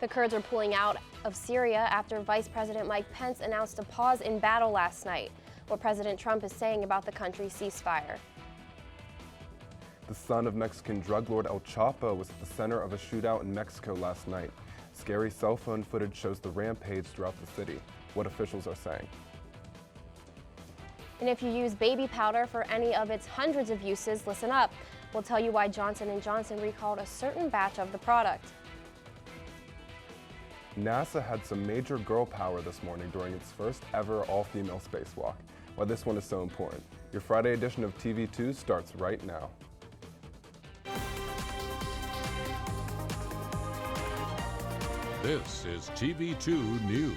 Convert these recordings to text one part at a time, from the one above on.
The Kurds are pulling out of Syria after Vice President Mike Pence announced a pause in battle last night. What President Trump is saying about the country's ceasefire. The son of Mexican drug lord El Chapo was at the center of a shootout in Mexico last night. Scary cell phone footage shows the rampage throughout the city. What officials are saying. And if you use baby powder for any of its hundreds of uses, listen up. We'll tell you why Johnson & Johnson recalled a certain batch of the product. NASA had some major girl power this morning during its first ever all-female spacewalk. Why this one is so important. Your Friday edition of TV2 starts right now. This is TV2 News.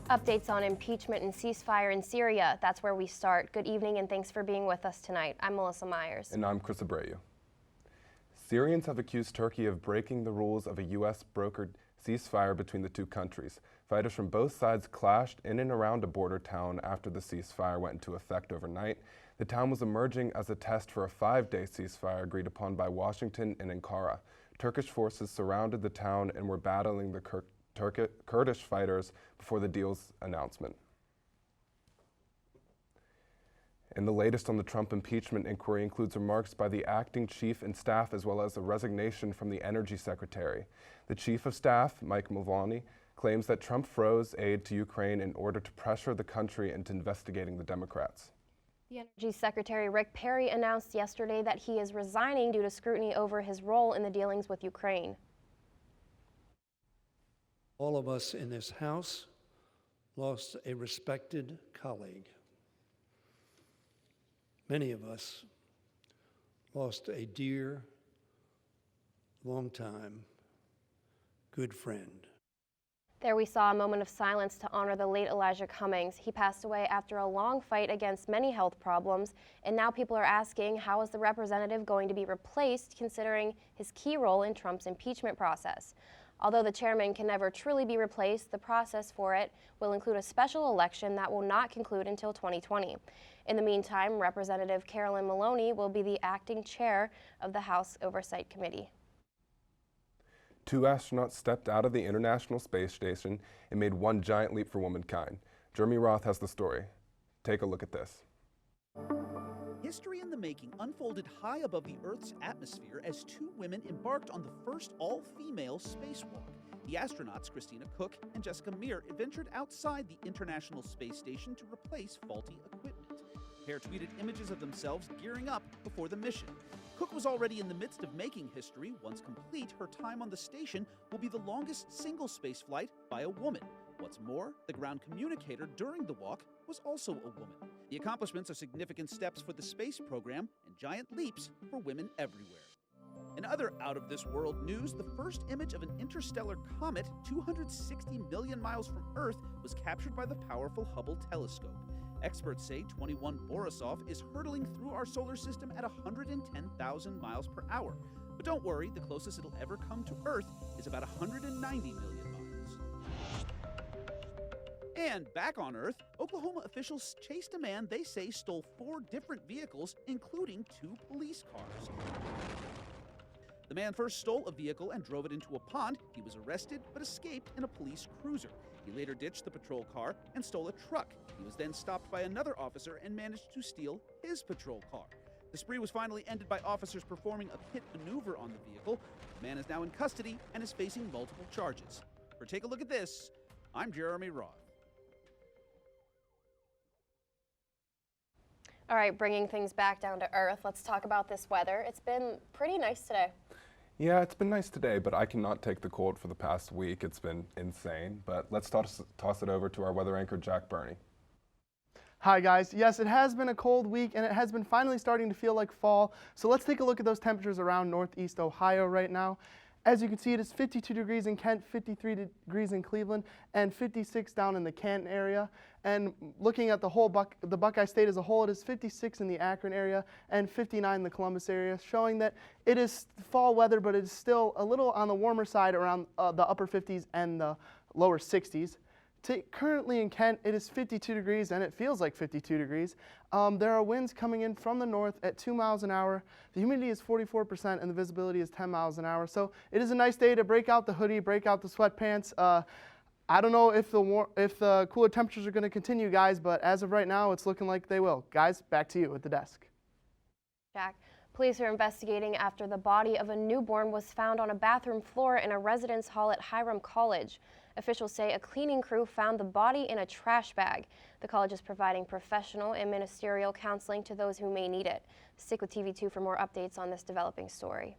Updates on impeachment and ceasefire in Syria. That's where we start. Good evening and thanks for being with us tonight. I'm Melissa Myers. And I'm Chris Abreu. Syrians have accused Turkey of breaking the rules of a U.S.-brokered ceasefire between the two countries. Fighters from both sides clashed in and around a border town after the ceasefire went into effect overnight. The town was emerging as a test for a 5-day ceasefire agreed upon by Washington and Ankara. Turkish forces surrounded the town and were battling the Kurdish fighters before the deal's announcement. And the latest on the Trump impeachment inquiry includes remarks by the acting chief and staff as well as a resignation from the energy secretary. The chief of staff, Mike Mulvaney, claims that Trump froze aid to Ukraine in order to pressure the country into investigating the Democrats. The Energy Secretary Rick Perry announced yesterday that he is resigning due to scrutiny over his role in the dealings with Ukraine. All of us in this House lost a respected colleague. Many of us lost a dear, long-time, good friend. There we saw a moment of silence to honor the late Elijah Cummings. He passed away after a long fight against many health problems, and now people are asking, how is the representative going to be replaced considering his key role in Trump's impeachment process? Although the chairman can never truly be replaced, the process for it will include a special election that will not conclude until 2020. In the meantime, Representative Carolyn Maloney will be the acting chair of the House Oversight Committee. 2 astronauts stepped out of the International Space Station and made one giant leap for womankind. Jeremy Roth has the story. Take a look at this. History in the making unfolded high above the Earth's atmosphere as 2 women embarked on the first all-female spacewalk. The astronauts, Christina Cook and Jessica Meir, ventured outside the International Space Station to replace faulty equipment. The pair tweeted images of themselves gearing up before the mission. Cook was already in the midst of making history. Once complete, her time on the station will be the longest single spaceflight by a woman. What's more, the ground communicator during the walk was also a woman. The accomplishments are significant steps for the space program and giant leaps for women everywhere. In other out-of-this-world news, the first image of an interstellar comet 260 million miles from Earth was captured by the powerful Hubble telescope. Experts say 21 Borisov is hurtling through our solar system at 110,000 miles per hour. But don't worry, the closest it'll ever come to Earth is about 190 million miles. And back on Earth, Oklahoma officials chased a man they say stole 4 different vehicles, including 2 police cars. The man first stole a vehicle and drove it into a pond. He was arrested but escaped in a police cruiser. He later ditched the patrol car and stole a truck. He was then stopped by another officer and managed to steal his patrol car. The spree was finally ended by officers performing a pit maneuver on the vehicle. The man is now in custody and is facing multiple charges. For Take a Look at This, I'm Jeremy Roth. All right, bringing things back down to earth, let's talk about this weather. It's been pretty nice today. Yeah, it's been nice today, but I cannot take the cold for the past week. It's been insane. But let's toss it over to our weather anchor, Jack Burney. Hi guys, yes, it has been a cold week and it has been finally starting to feel like fall. So let's take a look at those temperatures around Northeast Ohio right now. As you can see, it is 52 degrees in Kent, 53 degrees in Cleveland, and 56 down in the Canton area. And looking at the whole the Buckeye State as a whole, it is 56 in the Akron area and 59 in the Columbus area, showing that it is fall weather, but it is still a little on the warmer side around the upper 50s and the lower 60s. Currently in Kent, it is 52 degrees and it feels like 52 degrees. There are winds coming in from the north at 2 miles an hour. The humidity is 44% and the visibility is 10 miles an hour. So it is a nice day to break out the hoodie, break out the sweatpants. I don't know if the cooler temperatures are going to continue, guys, but as of right now, it's looking like they will. Guys, back to you at the desk. Jack, police are investigating after the body of a newborn was found on a bathroom floor in a residence hall at Hiram College. Officials say a cleaning crew found the body in a trash bag. The college is providing professional and ministerial counseling to those who may need it. Stick with TV2 for more updates on this developing story.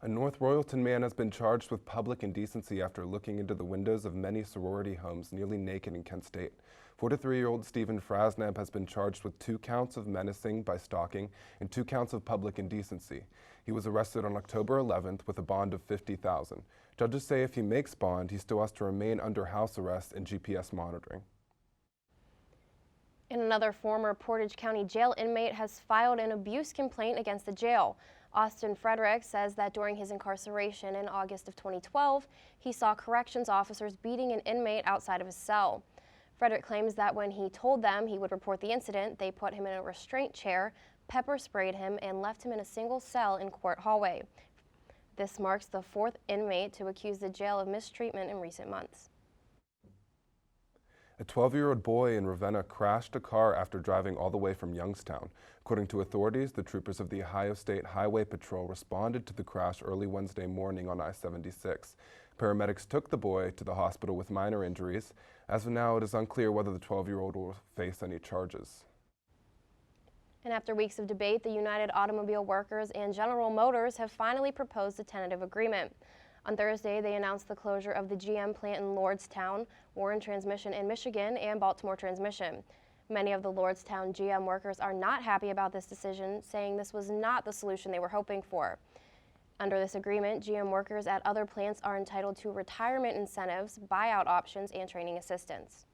A North Royalton man has been charged with public indecency after looking into the windows of many sorority homes nearly naked in Kent State. 43-year-old Stephen Frasnab has been charged with 2 counts of menacing by stalking and 2 counts of public indecency. He was arrested on October 11th with a bond of $50,000. Judges say if he makes bond, he still has to remain under house arrest and GPS monitoring. And another former Portage County jail inmate has filed an abuse complaint against the jail. Austin Frederick says that during his incarceration in August of 2012, he saw corrections officers beating an inmate outside of his cell. Frederick claims that when he told them he would report the incident, they put him in a restraint chair, pepper sprayed him, and left him in a single cell in court hallway. This marks the 4th inmate to accuse the jail of mistreatment in recent months. A 12-year-old boy in Ravenna crashed a car after driving all the way from Youngstown. According to authorities, the troopers of the Ohio State Highway Patrol responded to the crash early Wednesday morning on I-76. Paramedics took the boy to the hospital with minor injuries. As of now, it is unclear whether the 12-year-old will face any charges. And after weeks of debate, the United Automobile Workers and General Motors have finally proposed a tentative agreement. On Thursday, they announced the closure of the GM plant in Lordstown, Warren Transmission in Michigan, and Baltimore Transmission. Many of the Lordstown GM workers are not happy about this decision, saying this was not the solution they were hoping for. Under this agreement, GM workers at other plants are entitled to retirement incentives, buyout options, and training assistance.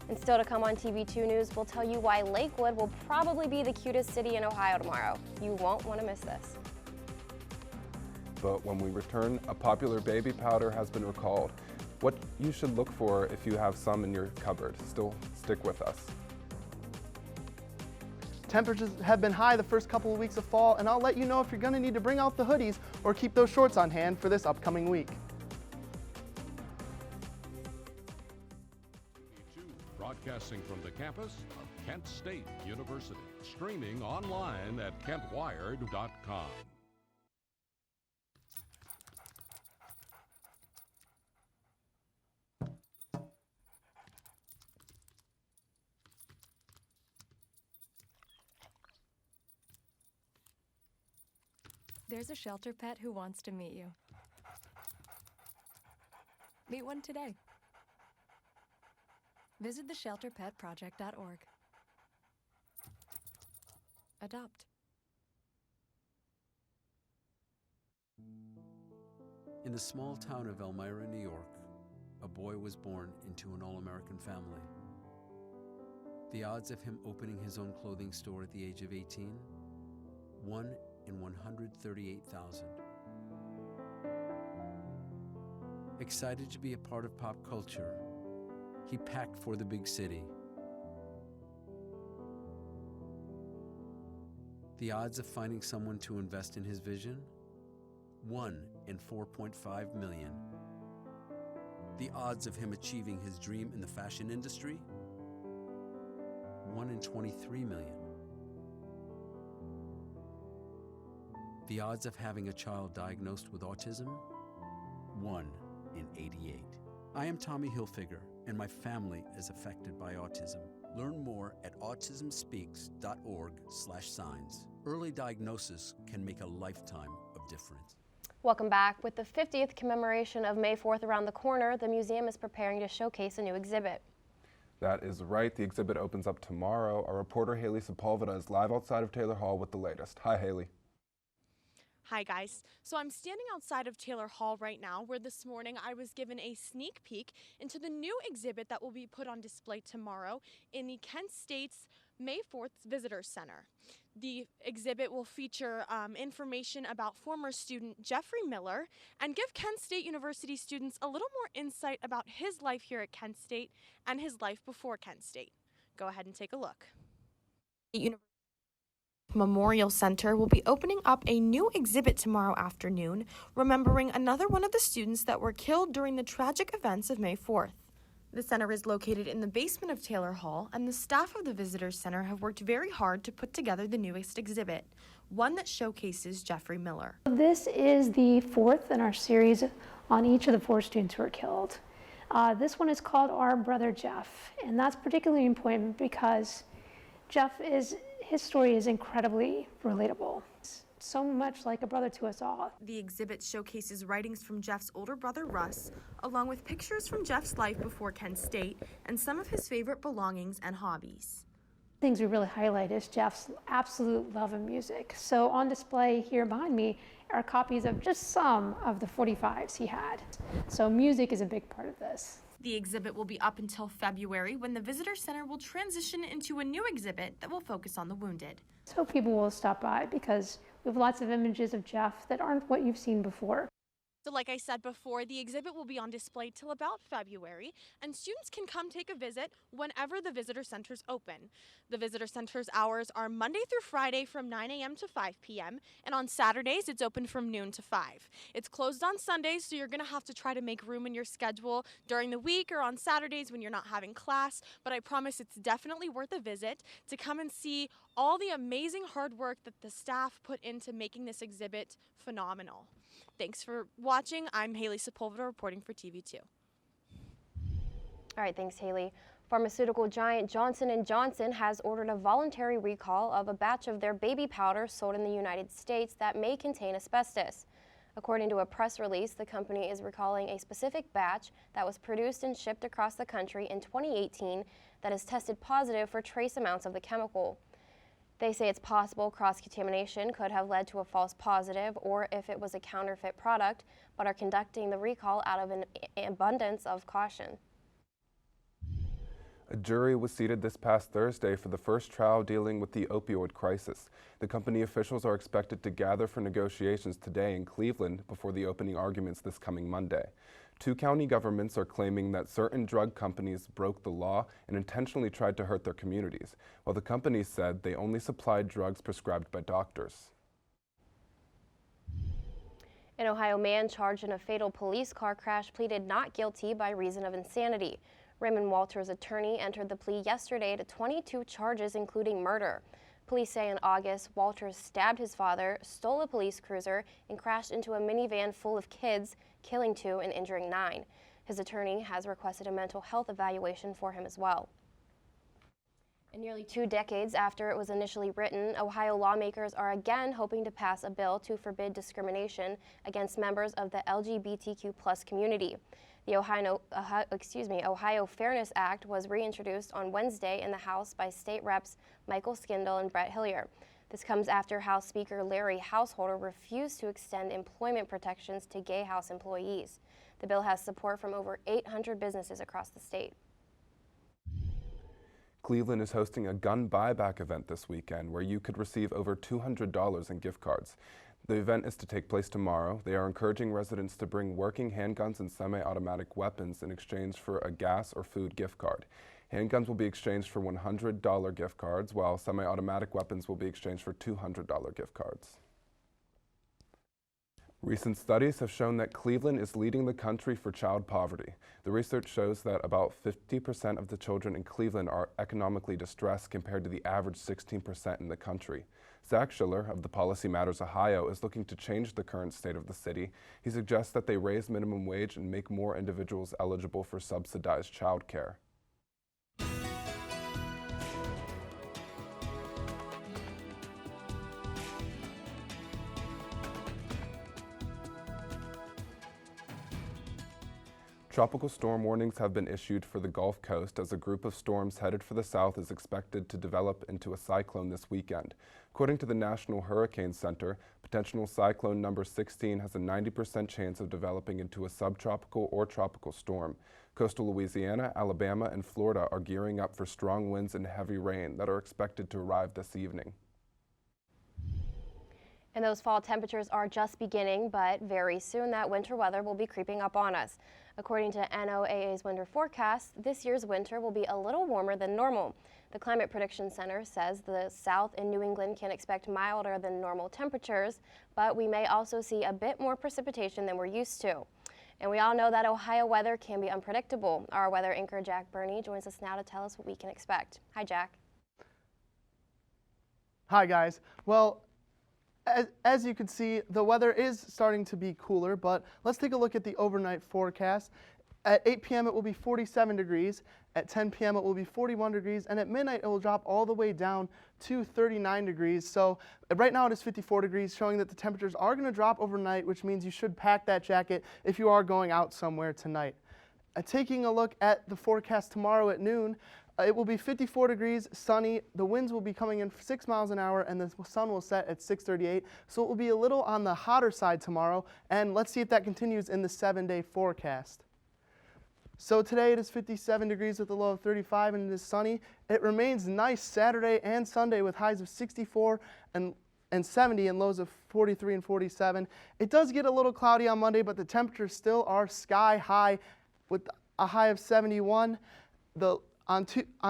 And still to come on TV2 News, we'll tell you why Lakewood will probably be the cutest city in Ohio tomorrow. You won't want to miss this. But when we return, a popular baby powder has been recalled. What you should look for if you have some in your cupboard. Still stick with us. Temperatures have been high the first couple of weeks of fall, and I'll let you know if you're going to need to bring out the hoodies or keep those shorts on hand for this upcoming week. Broadcasting from the campus of Kent State University. Streaming online at kentwired.com. There's a shelter pet who wants to meet you. Meet one today. Visit theshelterpetproject.org. Adopt. In the small town of Elmira, New York, a boy was born into an all-American family. The odds of him opening his own clothing store at the age of 18? 1 in 138,000. Excited to be a part of pop culture, he packed for the big city. The odds of finding someone to invest in his vision? 1 in 4.5 million. The odds of him achieving his dream in the fashion industry? 1 in 23 million. The odds of having a child diagnosed with autism? 1 in 88. I am Tommy Hilfiger, and my family is affected by autism. Learn more at autismspeaks.org/signs. Early diagnosis can make a lifetime of difference. Welcome back. With the 50th commemoration of May 4th around the corner, the museum is preparing to showcase a new exhibit. That is right. The exhibit opens up tomorrow. Our reporter Haley Sepulveda is live outside of Taylor Hall with the latest. Hi, Haley. Hi guys, so I'm standing outside of Taylor Hall right now, where this morning I was given a sneak peek into the new exhibit that will be put on display tomorrow in the Kent State's May 4th's Visitor Center. The exhibit will feature information about former student Jeffrey Miller and give Kent State University students a little more insight about his life here at Kent State and his life before Kent State. Go ahead and take a look. Memorial Center will be opening up a new exhibit tomorrow afternoon, remembering another one of the students that were killed during the tragic events of May 4th. The center is located in the basement of Taylor Hall, and the staff of the Visitor Center have worked very hard to put together the newest exhibit, one that showcases Jeffrey Miller. This is the fourth in our series on each of the 4 students who were killed. This one is called Our Brother Jeff, and that's particularly important because his story is incredibly relatable. It's so much like a brother to us all. The exhibit showcases writings from Jeff's older brother Russ, along with pictures from Jeff's life before Kent State and some of his favorite belongings and hobbies. Things we really highlight is Jeff's absolute love of music. So on display here behind me are copies of just some of the 45s he had. So music is a big part of this. The exhibit will be up until February, when the Visitor Center will transition into a new exhibit that will focus on the wounded. So people will stop by because we have lots of images of Jeff that aren't what you've seen before. So like I said before, the exhibit will be on display till about February, and students can come take a visit whenever the Visitor Center's open. The Visitor Center's hours are Monday through Friday from 9 a.m. to 5 p.m., and on Saturdays it's open from noon to 5. It's closed on Sundays, so you're going to have to try to make room in your schedule during the week or on Saturdays when you're not having class, but I promise it's definitely worth a visit to come and see all the amazing hard work that the staff put into making this exhibit phenomenal. Thanks for watching. I'm Haley Sepulveda reporting for TV2. All right, thanks, Haley. Pharmaceutical giant Johnson & Johnson has ordered a voluntary recall of a batch of their baby powder sold in the United States that may contain asbestos. According to a press release, the company is recalling a specific batch that was produced and shipped across the country in 2018 that has tested positive for trace amounts of the chemical. They say it's possible cross-contamination could have led to a false positive or if it was a counterfeit product, but are conducting the recall out of an abundance of caution. A jury was seated this past Thursday for the first trial dealing with the opioid crisis. The company officials are expected to gather for negotiations today in Cleveland before the opening arguments this coming Monday. 2 county governments are claiming that certain drug companies broke the law and intentionally tried to hurt their communities, while the companies said they only supplied drugs prescribed by doctors. An Ohio man charged in a fatal police car crash pleaded not guilty by reason of insanity. Raymond Walter's attorney entered the plea yesterday to 22 charges, including murder. Police say in August, Walters stabbed his father, stole a police cruiser, and crashed into a minivan full of kids, killing 2 and injuring 9. His attorney has requested a mental health evaluation for him as well. And nearly 2 decades after it was initially written, Ohio lawmakers are again hoping to pass a bill to forbid discrimination against members of the LGBTQ+ community. The Ohio Fairness Act was reintroduced on Wednesday in the House by state reps Michael Skindle and Brett Hillier. This comes after House Speaker Larry Householder refused to extend employment protections to gay House employees. The bill has support from over 800 businesses across the state. Cleveland is hosting a gun buyback event this weekend where you could receive over $200 in gift cards. The event is to take place tomorrow. They are encouraging residents to bring working handguns and semi-automatic weapons in exchange for a gas or food gift card. Handguns will be exchanged for $100 gift cards, while semi-automatic weapons will be exchanged for $200 gift cards. Recent studies have shown that Cleveland is leading the country for child poverty. The research shows that about 50% of the children in Cleveland are economically distressed compared to the average 16% in the country. Zach Schiller of the Policy Matters Ohio is looking to change the current state of the city. He suggests that they raise minimum wage and make more individuals eligible for subsidized child care. Tropical storm warnings have been issued for the Gulf Coast as a group of storms headed for the south is expected to develop into a cyclone this weekend. According to the National Hurricane Center, potential cyclone number 16 has a 90% chance of developing into a subtropical or tropical storm. Coastal Louisiana, Alabama, and Florida are gearing up for strong winds and heavy rain that are expected to arrive this evening. And those fall temperatures are just beginning, but very soon that winter weather will be creeping up on us. According to NOAA's winter forecast, this year's winter will be a little warmer than normal. The Climate Prediction Center says the South and New England can expect milder than normal temperatures, but we may also see a bit more precipitation than we're used to. And we all know that Ohio weather can be unpredictable. Our weather anchor Jack Burney joins us now to tell us what we can expect. Hi, Jack. Hi, guys. Well, as you can see, the weather is starting to be cooler, but let's take a look at the overnight forecast. At 8 p.m. it will be 47 degrees, at 10 p.m. it will be 41 degrees, and at midnight it will drop all the way down to 39 degrees. So right now it is 54 degrees, showing that the temperatures are going to drop overnight, which means you should pack that jacket if you are going out somewhere tonight. Taking a look at the forecast tomorrow at noon, it will be 54 degrees, sunny. The winds will be coming in 6 miles an hour, and the sun will set at 6:38. So it will be a little on the hotter side tomorrow, and let's see if that continues in the 7-day forecast. So today it is 57 degrees with a low of 35, and it is sunny. It remains nice Saturday and Sunday with highs of 64 and 70 and lows of 43 and 47. It does get a little cloudy on Monday, but the temperatures still are sky high with a high of 71. On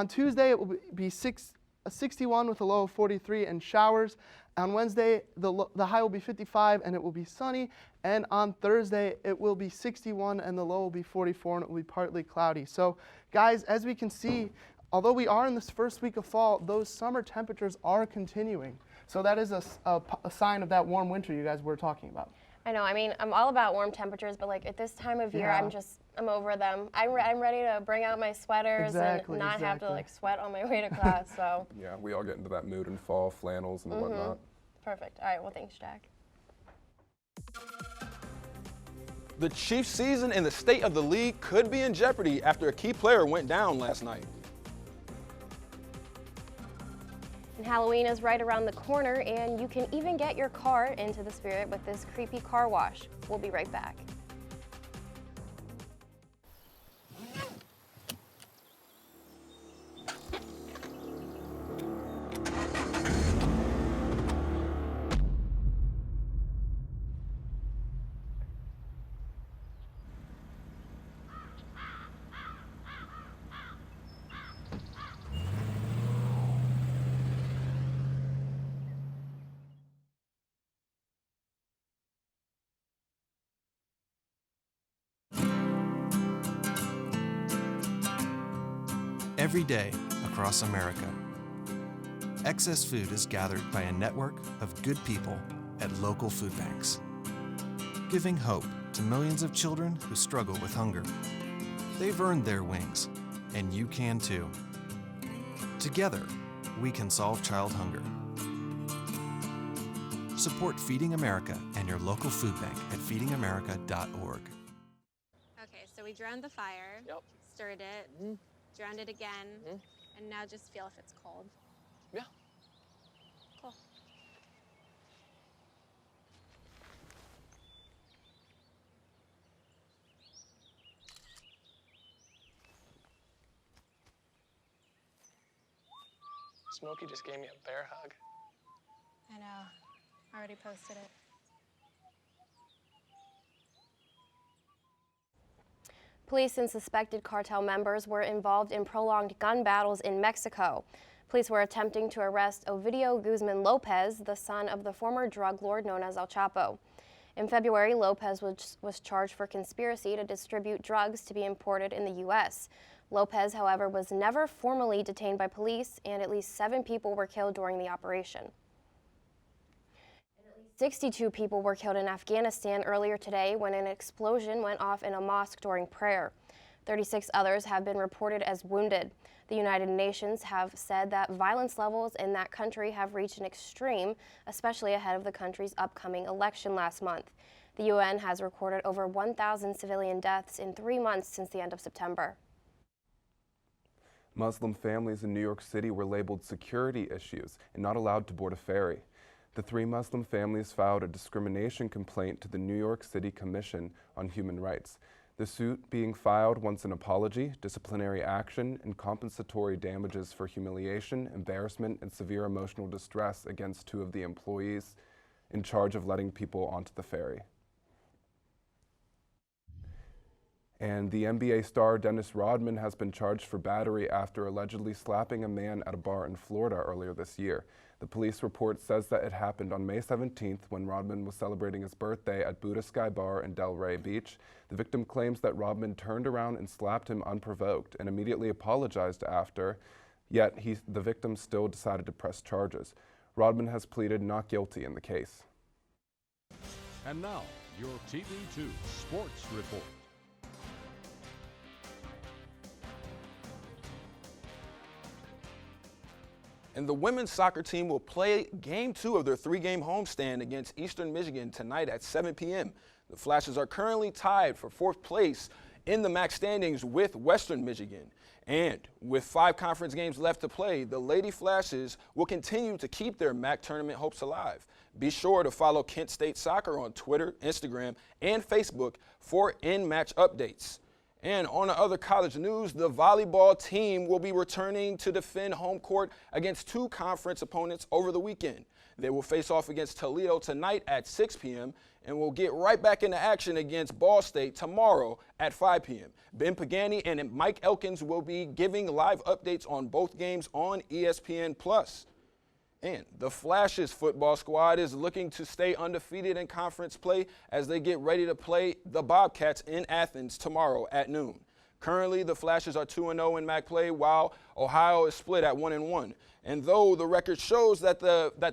Tuesday, it will be 61 with a low of 43 and showers. On Wednesday, the high will be 55 and it will be sunny. And on Thursday, it will be 61 and the low will be 44 and it will be partly cloudy. So, guys, as we can see, although we are in this first week of fall, those summer temperatures are continuing. So that is a sign of that warm winter you guys were talking about. I know. I mean, I'm all about warm temperatures, but like at this time of year, I'm over them. I'm ready to bring out my sweaters and not have to like sweat on my way to class. So yeah, we all get into that mood in fall, flannels and whatnot. Perfect. All right. Well, thanks, Jack. The Chiefs' season and the state of the league could be in jeopardy after a key player went down last night. And Halloween is right around the corner, and you can even get your car into the spirit with this creepy car wash. We'll be right back. Every day across America, excess food is gathered by a network of good people at local food banks, giving hope to millions of children who struggle with hunger. They've earned their wings, and you can too. Together, we can solve child hunger. Support Feeding America and your local food bank at feedingamerica.org. Okay, so we drowned the fire, stirred it, drowned it again, and now just feel if it's cold. Yeah. Cool. Smokey just gave me a bear hug. I know. Already posted it. Police and suspected cartel members were involved in prolonged gun battles in Mexico. Police were attempting to arrest Ovidio Guzman Lopez, the son of the former drug lord known as El Chapo. In February, Lopez was charged for conspiracy to distribute drugs to be imported in the U.S. Lopez, however, was never formally detained by police, and at least 7 people were killed during the operation. 62 people were killed in Afghanistan earlier today when an explosion went off in a mosque during prayer. 36 others have been reported as wounded. The United Nations have said that violence levels in that country have reached an extreme, especially ahead of the country's upcoming election last month. The UN has recorded over 1,000 civilian deaths in 3 months since the end of September. Muslim families in New York City were labeled security issues and not allowed to board a ferry. The 3 Muslim families filed a discrimination complaint to the New York City Commission on Human Rights. The suit being filed wants an apology, disciplinary action, and compensatory damages for humiliation, embarrassment, and severe emotional distress against 2 of the employees in charge of letting people onto the ferry. And the NBA star Dennis Rodman has been charged for battery after allegedly slapping a man at a bar in Florida earlier this year. The police report says that it happened on May 17th when Rodman was celebrating his birthday at Buddha Sky Bar in Delray Beach. The victim claims that Rodman turned around and slapped him unprovoked and immediately apologized after, yet the victim still decided to press charges. Rodman has pleaded not guilty in the case. And now, your TV2 Sports Report. And the women's soccer team will play Game 2 of their 3-game homestand against Eastern Michigan tonight at 7 p.m. The Flashes are currently tied for 4th place in the MAC standings with Western Michigan. And with 5 conference games left to play, the Lady Flashes will continue to keep their MAC tournament hopes alive. Be sure to follow Kent State Soccer on Twitter, Instagram, and Facebook for in-match updates. And on the other college news, the volleyball team will be returning to defend home court against 2 conference opponents over the weekend. They will face off against Toledo tonight at 6 p.m. and will get right back into action against Ball State tomorrow at 5 p.m. Ben Pagani and Mike Elkins will be giving live updates on both games on ESPN+. And the Flashes football squad is looking to stay undefeated in conference play as they get ready to play the Bobcats in Athens tomorrow at noon. Currently, the Flashes are 2-0 in MAC play, while Ohio is split at 1-1. And though the record shows that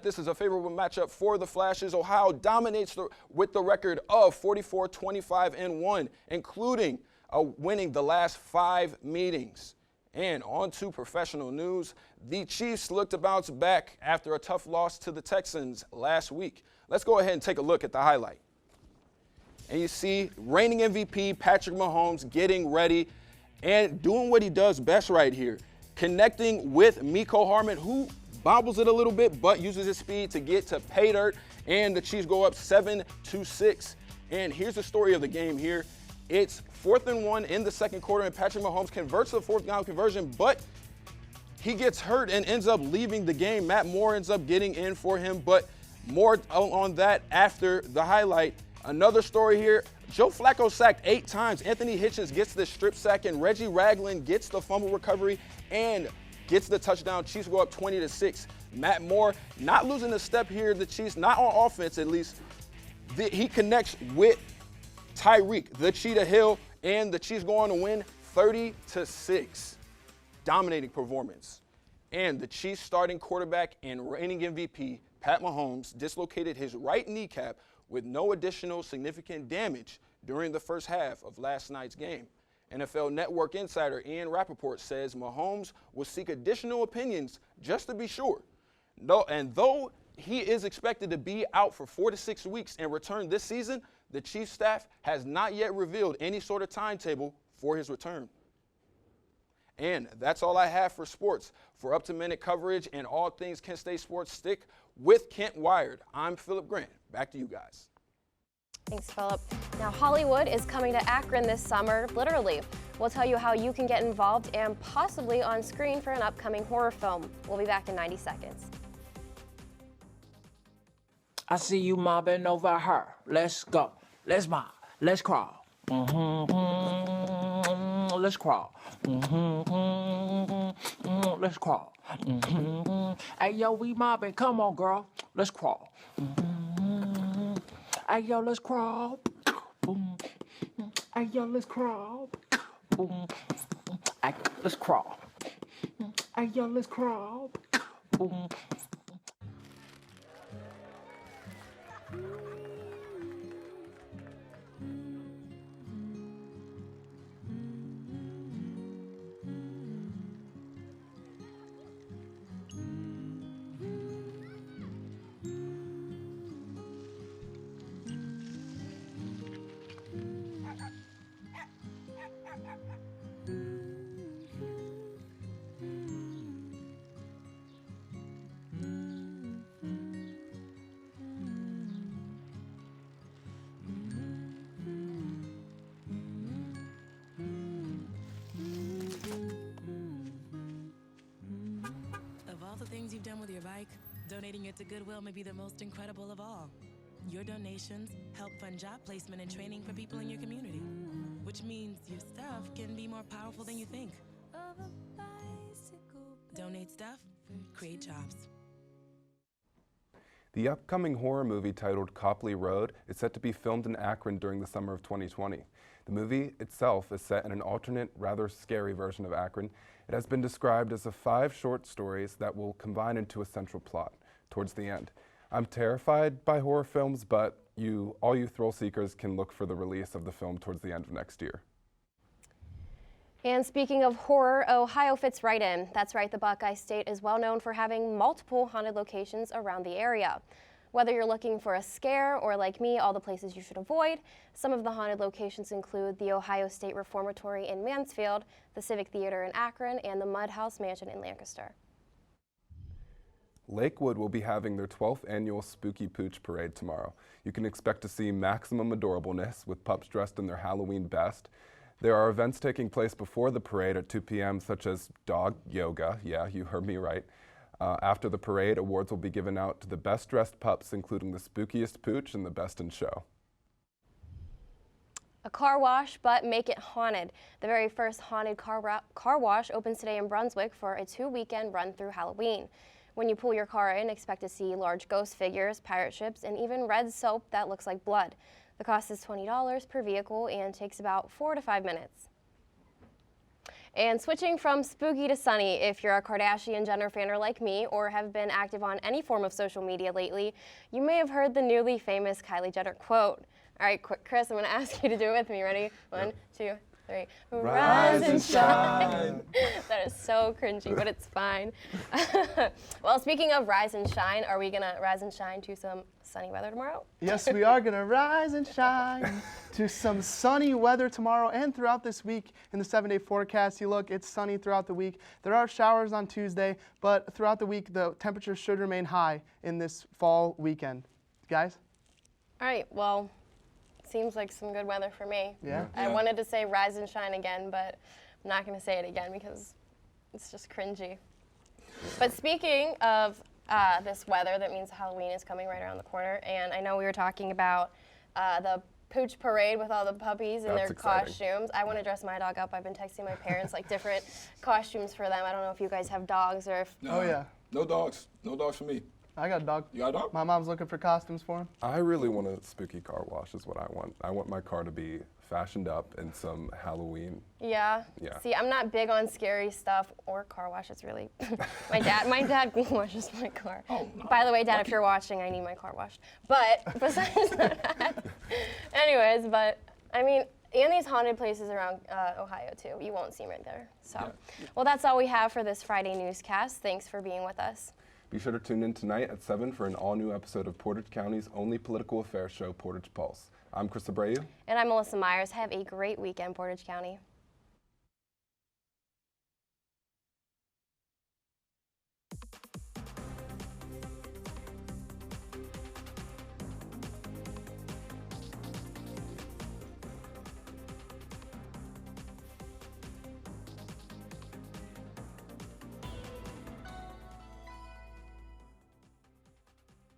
this is a favorable matchup for the Flashes, Ohio dominates with the record of 44-25-1, including winning the last 5 meetings. And on to professional news, the Chiefs look to bounce back after a tough loss to the Texans last week. Let's go ahead and take a look at the highlight. And you see reigning MVP Patrick Mahomes getting ready and doing what he does best right here, connecting with Mecole Hardman, who bobbles it a little bit but uses his speed to get to pay dirt, and the Chiefs go up 7-6. And here's the story of the game here. It's 4th and 1 in the second quarter, and Patrick Mahomes converts the 4th down conversion, but he gets hurt and ends up leaving the game. Matt Moore ends up getting in for him, but more on that after the highlight. Another story here, Joe Flacco sacked 8 times. Anthony Hitchens gets the strip sack, and Reggie Ragland gets the fumble recovery and gets the touchdown. Chiefs go up 20-6. Matt Moore not losing a step here. The Chiefs, not on offense at least, he connects with Tyreek, the Cheetah Hill, and the Chiefs go on to win 30-6. Dominating performance. And the Chiefs starting quarterback and reigning MVP, Pat Mahomes, dislocated his right kneecap with no additional significant damage during the first half of last night's game. NFL Network insider Ian Rappaport says Mahomes will seek additional opinions just to be sure. And though he is expected to be out for 4 to 6 weeks and return this season, the Chiefs staff has not yet revealed any sort of timetable for his return. And that's all I have for sports. For up-to-minute coverage and all things Kent State sports, stick with Kent Wired. I'm Philip Grant. Back to you guys. Thanks, Philip. Now, Hollywood is coming to Akron this summer, literally. We'll tell you how you can get involved and possibly on screen for an upcoming horror film. We'll be back in 90 seconds. I see you mobbing over her. Let's go. Let's mob. Let's crawl. Let's crawl. Let's crawl. Hey, yo, we mobbing. Come on, girl. Let's crawl. Hey, yo, let's crawl. Hey, yo, let's crawl. Hey, let's crawl. Hey, yo, let's crawl. donating it to Goodwill may be the most incredible of all. Your donations help fund job placement and training for people in your community, which means your stuff can be more powerful than you think. Donate stuff, create jobs. The upcoming horror movie titled Copley Road is set to be filmed in Akron during the summer of 2020. The movie itself is set in an alternate, rather scary version of Akron. It has been described as 5 short stories that will combine into a central plot towards the end. I'm terrified by horror films, but all you thrill seekers can look for the release of the film towards the end of next year. And speaking of horror, Ohio fits right in. That's right, the Buckeye State is well known for having multiple haunted locations around the area. Whether you're looking for a scare or, like me, all the places you should avoid, some of the haunted locations include the Ohio State Reformatory in Mansfield, the Civic Theater in Akron, and the Mud House Mansion in Lancaster. Lakewood will be having their 12th annual Spooky Pooch Parade tomorrow. You can expect to see maximum adorableness with pups dressed in their Halloween best. There are events taking place before the parade at 2 p.m. such as dog yoga. Yeah, you heard me right. After the parade, awards will be given out to the best dressed pups, including the spookiest pooch and the best in show. A car wash, but make it haunted. The very first haunted car wash opens today in Brunswick for a 2-weekend run through Halloween. When you pull your car in, expect to see large ghost figures, pirate ships, and even red soap that looks like blood. The cost is $20 per vehicle and takes about 4 to 5 minutes. And switching from spooky to sunny, if you're a Kardashian-Jenner fan or like me, or have been active on any form of social media lately, you may have heard the newly famous Kylie Jenner quote. All right, Chris, I'm going to ask you to do it with me. Ready? 1, 2, 3. Rise and shine. That is so cringy, but it's fine. Well, speaking of rise and shine, are we going to rise and shine to some sunny weather tomorrow? Yes, we are going to rise and shine to some sunny weather tomorrow and throughout this week. In the 7-day forecast, you look, it's sunny throughout the week. There are showers on Tuesday, but throughout the week, the temperature should remain high in this fall weekend. Guys? All right, well, seems like some good weather for me. Yeah. I wanted to say rise and shine again, but I'm not going to say it again because it's just cringy. But speaking of this weather, that means Halloween is coming right around the corner, and I know we were talking about the Pooch Parade with all the puppies in their costumes. I want to dress my dog up. I've been texting my parents like different costumes for them. I don't know if you guys have dogs or if... No, no dogs. No dogs for me. I got a dog. You got a dog? My mom's looking for costumes for him. I really want a spooky car wash is what I want. I want my car to be fashioned up in some Halloween. Yeah. See, I'm not big on scary stuff or car washes, really. my dad washes my car. Oh, no. By the way, Dad, if you're watching, I need my car washed. But besides that, anyways, but I mean, and these haunted places around Ohio too. You won't see them right there. So, well, that's all we have for this Friday newscast. Thanks for being with us. Be sure to tune in tonight at 7 for an all-new episode of Portage County's only political affairs show, Portage Pulse. I'm Chris Abreu. And I'm Melissa Myers. Have a great weekend, Portage County.